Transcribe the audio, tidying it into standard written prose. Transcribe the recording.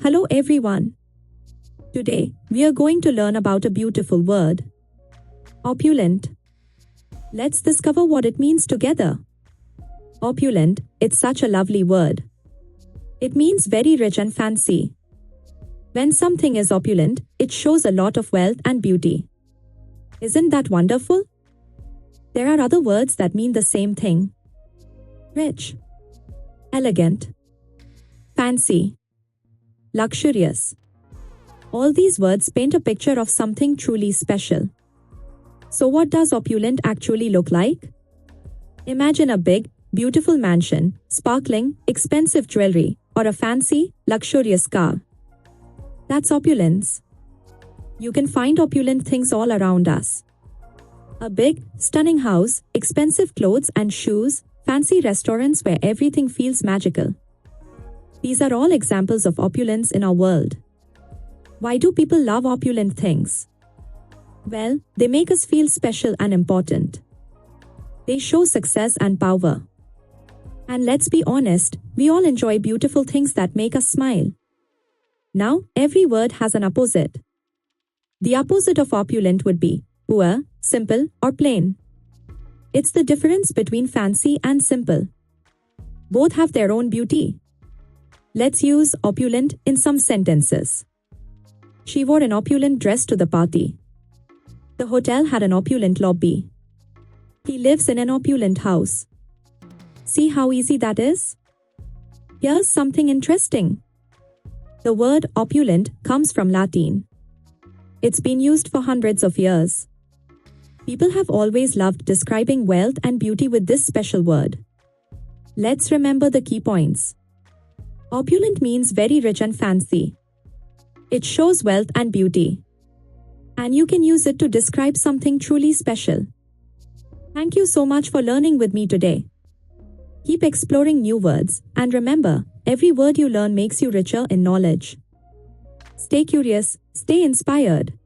Hello everyone. Today, we are going to learn about a beautiful word. Opulent. Let's discover what it means together. Opulent, it's such a lovely word. It means very rich and fancy. When something is opulent, it shows a lot of wealth and beauty. Isn't that wonderful? There are other words that mean the same thing. Rich, elegant, fancy, luxurious. All these words paint a picture of something truly special. So what does opulent actually look like? Imagine a big, beautiful mansion, sparkling, expensive jewelry, or a fancy, luxurious car. That's opulence. You can find opulent things all around us. A big, stunning house, expensive clothes and shoes, fancy restaurants where everything feels magical. These are all examples of opulence in our world. Why do people love opulent things? Well, they make us feel special and important. They show success and power. And let's be honest, we all enjoy beautiful things that make us smile. Now, every word has an opposite. The opposite of opulent would be poor, simple, or plain. It's the difference between fancy and simple. Both have their own beauty. Let's use opulent in some sentences. She wore an opulent dress to the party. The hotel had an opulent lobby. He lives in an opulent house. See how easy that is? Here's something interesting. The word opulent comes from Latin. It's been used for hundreds of years. People have always loved describing wealth and beauty with this special word. Let's remember the key points. Opulent means very rich and fancy. It shows wealth and beauty. And you can use it to describe something truly special. Thank you so much for learning with me today. Keep exploring new words, and remember, every word you learn makes you richer in knowledge. Stay curious, stay inspired.